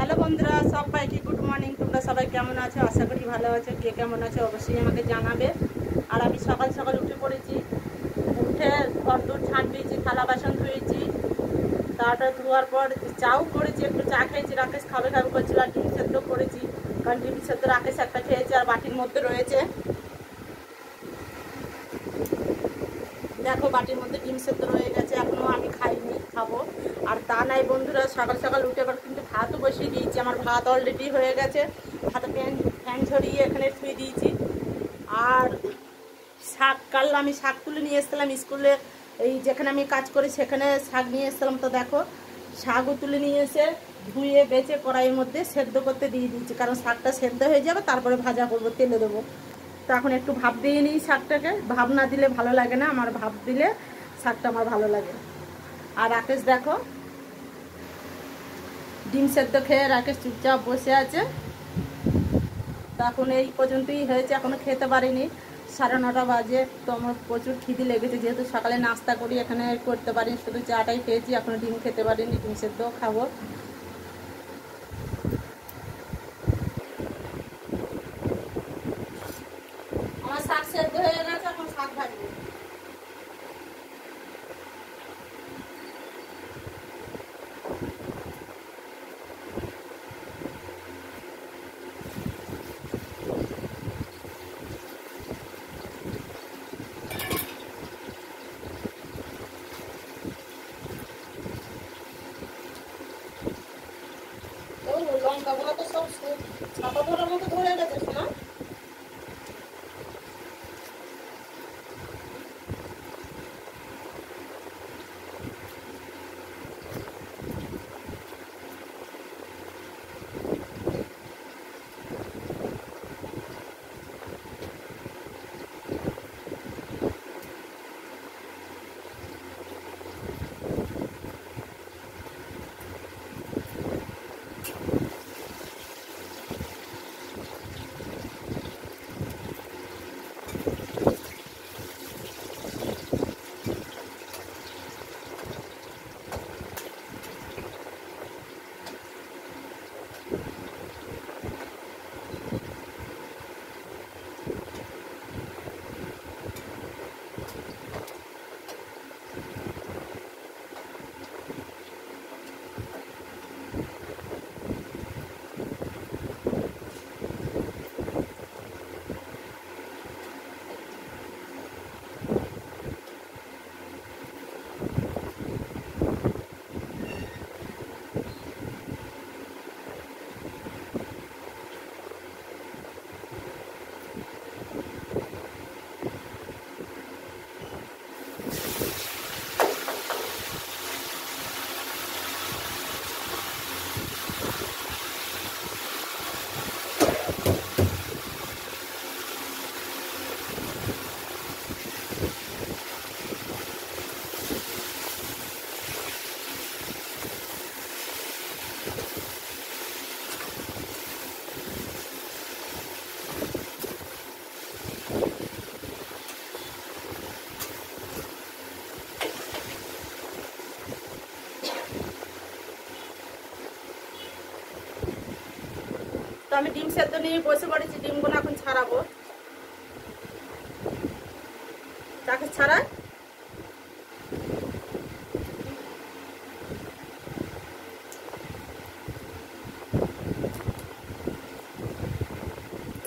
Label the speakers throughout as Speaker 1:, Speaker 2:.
Speaker 1: Hello বন্ধুরা, সবাইকে good morning. তোমরা সবাই কেমন আছো? আশা করি ভালো আছো। কে কেমন আছো অবশ্যই আমাকে জানাবে। আর আমি সকাল সকাল উঠে পড়েছি। উঠে ঘর দূর ঝাঁট দিয়েছি, থালা বাসন ধুয়েছি। তারপরে ধোয়ার পর চাও করেছি, একটু চা খেয়েছি। রাকেশ খাবে খাবে করছিল, আর ডিম সেদ্ধ করেছি। কারণ ডিম সেদ্ধ রাকেশ একটা খেয়েছে আর বাটির মধ্যে রয়েছে। দেখো বাটির মধ্যে ডিম সেদ্ধ রয়ে গেছে, এখনও আমি খাইনি, খাবো। আর তা নাই বন্ধুরা, সকাল সকাল উঠে আবার কিন্তু ভাতও বসিয়ে দিয়েছি। আমার ভাত অলরেডি হয়ে গেছে। ভাতে ফ্যান ঝরিয়ে এখানে শুয়ে দিয়েছি। আর শাক কাটলাম, আমি শাক তুলে নিয়ে এসেছিলাম স্কুলে, এই যেখানে আমি কাজ করি সেখানে শাক নিয়ে এসেছিলাম। তো দেখো শাকও তুলে নিয়ে এসে ধুয়ে বেছে কড়াইয়ের মধ্যে সেদ্ধ করতে দিয়ে দিয়েছি, কারণ শাকটা সেদ্ধ হয়ে যাবে, তারপরে ভাজা করবো, তেলে দেবো। তো এখন একটু ভাপ দিয়ে নিই শাকটাকে। ভাপ না দিলে ভালো লাগে না, আমার ভাপ দিলে শাকটা আমার ভালো লাগে। আর রাকেশ দেখো ডিম সেদ্ধ খেয়ে রাকেশ চুপচাপ বসে আছে। তো এখন এই পর্যন্তই হয়েছে, এখনো খেতে পারিনি। 9:30 বাজে। তো আমার প্রচুর খিদে লেগেছে, যেহেতু সকালে নাস্তা করি, এখানে করতে পারিনি, শুধু চাটাই খেয়েছি। এখনো ডিম খেতে পারিনি, ডিম সেদ্ধ খাবো। আমার শাক সেদ্ধ হয়ে গেছে, এখন শাক ভাজবো। লঙ্কাগুলো তো সব ছাপা ধরার মতো ধরে গেছে শোনা। তো আমি ডিম সেদ্ধ নিয়ে বসে পড়েছি, ডিমগুলো এখন ছাড়াবো। তাকে ছাড়াই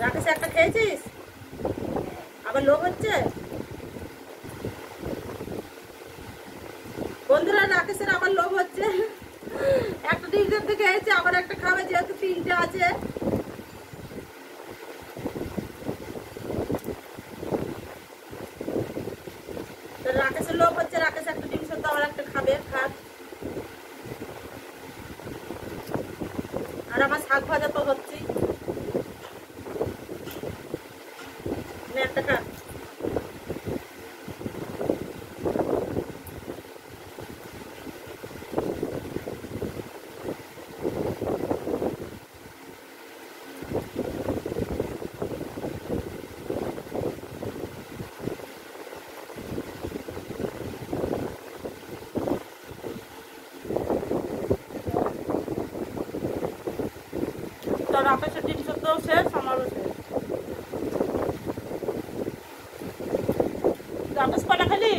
Speaker 1: রাকেশ একটা খেয়েছিস, আবার লোভ হচ্ছে বন্ধুরা। রাকেশের আবার লোভ হচ্ছে, একটা ডিম সেদ্ধ খেয়েছে, আবার একটা খাবে, যেহেতু 3টে আছে। রাকেশের লোভ হচ্ছে, রাকেশ একটা ডিম সেদ্ধ আবার একটা খাবে, খাক। আর আমার শাক ভাজা তো হচ্ছেই, একটা খা। তো রাকেশের জিনিসপত্রও শেষ, আমারও শেষ। রাকেশ কটা খালি?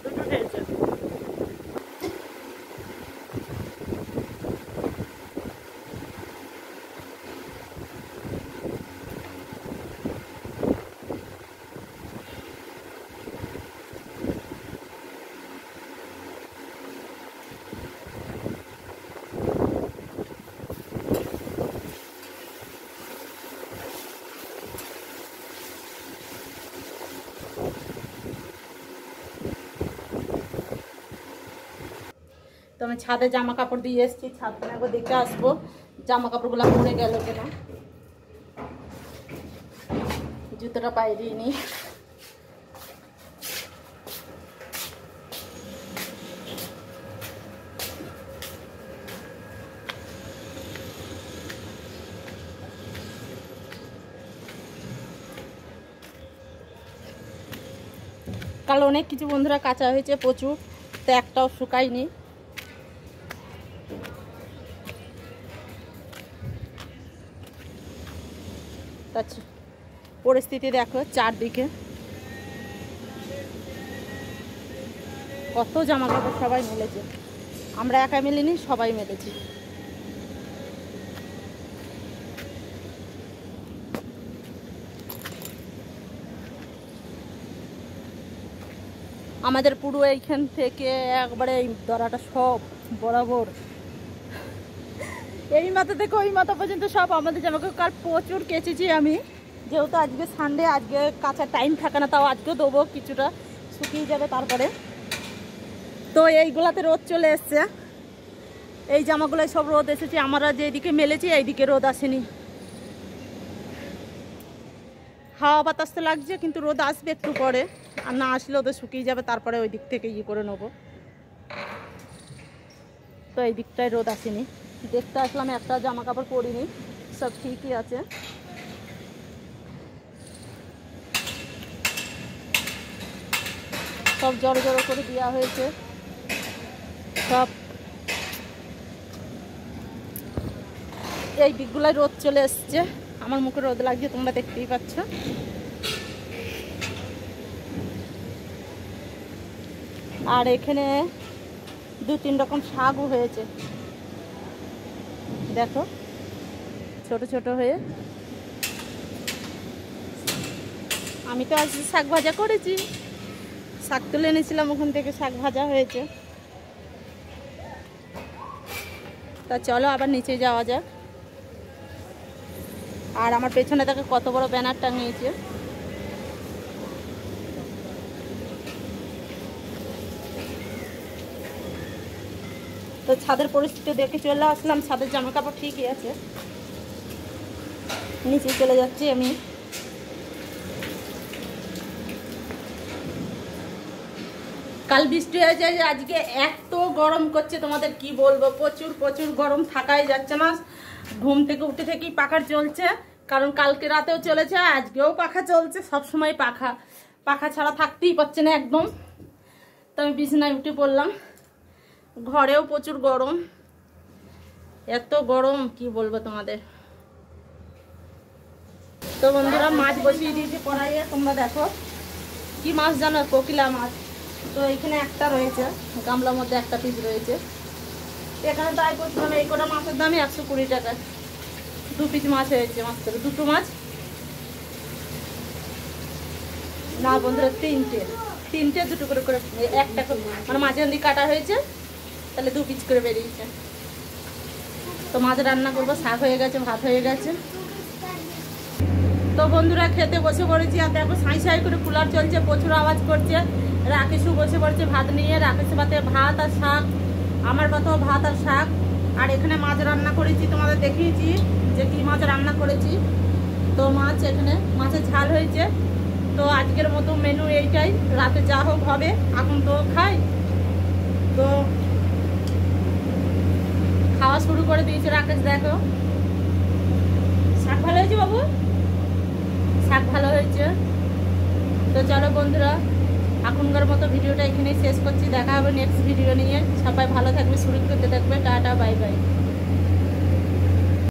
Speaker 1: দুটো খেয়েছে। তো আমি ছাদে জামা কাপড় দিয়ে এসেছি, ছাদ একবার দেখে আসবো জামা কাপড়গুলো পরে গেল কিনা। জুতোটা বাইরেই নি। কাল অনেক কিছু বন্ধুরা কাঁচা হয়েছে প্রচুর, তো একটাও শুকায়নি। পরিস্থিতি দেখো চারদিকে কত জামা কাপড় সবাই মেলেছে, আমরা একা মেলিনি, সবাই মেলেছি। আমাদের পুরো এইখান থেকে একবারে এই দরাটা সব বরাবর এই মাথা থেকে ওই মাথা পর্যন্ত সব আমাদের জামা কাপড়। কাল প্রচুর কেচেছি আমি, যেহেতু আজকে সানডে, আজকে কাঁচা টাইম থাকে না, তাও আজকেও দেবো, কিছুটা শুকিয়ে যাবে তারপরে। তো এইগুলাতে রোদ চলে এসছে, এই জামাগুলোয় সব রোদ এসেছে। আমরা যেদিকে মেলেছি এইদিকে রোদ আসেনি। হাওয়া বাতাস তো লাগছে, কিন্তু রোদ আসবে একটু পরে, আর না আসলেও তো শুকিয়ে যাবে, তারপরে ওই দিক থেকে করে নেবো। তো এই দিকটায় রোদ আসেনি, দেখতে আসলাম, একটা জামা কাপড় পরিনি, সব ঠিকই আছে। সব জড়ো জড়ো করে দেওয়া হয়েছে সব। এই দিকগুলায় রোদ চলে এসছে, আমার মুখে রোদ লাগছে, তোমরা দেখতেই পাচ্ছ। আর এখানে 2-3 রকম শাকও হয়েছে, দেখো ছোট ছোট হয়ে। আমি তো আজ শাক ভাজা করেছি, শাক তুলে এনেছিলাম ওখান থেকে, শাক ভাজা হয়েছে। তা চলো আবার নিচে যাওয়া যাক। আর আমার পেছনে দেখো কত বড় ব্যানার টাঙিয়েছে। তো ছাদের পরিস্থিতি দেখে চলে আসলাম, ছাদের জামা কাপড় ঠিকই আছে, নিচে চলে যাচ্ছি আমি। কাল বৃষ্টি হয়েছে, আজকে এত গরম করছে তোমাদের কি বলবো, প্রচুর প্রচুর গরম, থাকাই যাচ্ছে না। ঘুম থেকে উঠে থেকেই পাখা চলছে, কারণ কালকে রাতেও চলেছে, আজকেও পাখা চলছে, সব সময় পাখা, পাখা ছাড়া থাকতেই পারছে না একদম। তো আমি বিছানায় উঠে পড়লাম, ঘরেও প্রচুর গরম, এত গরম কি বলবো তোমাদের। তো বন্ধুরা মাছ বসিয়ে দিয়েছি কড়াইয়ে, তোমরা দেখো কি মাছ জানো, কোকিলা মাছ। তো এখানে একটা রয়েছে, গামলার মধ্যে একটা পিস রয়েছে। এখানে তাই করছিলাম, এই কটা মাছের দামই 120 টাকা। 2 পিস মাছ হয়েছে, মাছ করে 2টো মাছ না বন্ধুরা, 3টে 2টো করে করে, একটা মানে মাঝে দিয়ে কাটা হয়েছে, তাহলে 2 পিস করে বেরিয়েছে। তো মাছ রান্না করবো, শাক হয়ে গেছে, ভাত হয়ে গেছে। তো বন্ধুরা খেতে বসে পড়েছি, আর দেখো সাঁই সাঁই করে কুলার চলছে, প্রচুর আওয়াজ করছে। রাকেশও বসে পড়েছে ভাত নিয়ে, রাকেশের ভাতে ভাত আর শাক, আমার ভাতেও ভাত আর শাক। আর এখানে মাছ রান্না করেছি, তোমাদের দেখিয়েছি যে কি মাছ রান্না করেছি। তো মাছ এখানে মাছের ঝাল হয়েছে। তো আজকের মতো মেনু এইটাই, রাতে যা হোক হবে, এখন তো খাই। তো খাওয়া শুরু করে দিয়েছে রাকেশ, দেখো শাক ভালো হয়েছে বাবু, শাক ভালো হয়েছে। তো চলো বন্ধুরা এখনকার মতো ভিডিওটা এখানেই শেষ করছি, দেখা হবে নেক্সট ভিডিও নিয়ে। সবাই ভালো থাকবে, সুরক্ষিত থাকবে, টাটা বাই বাই।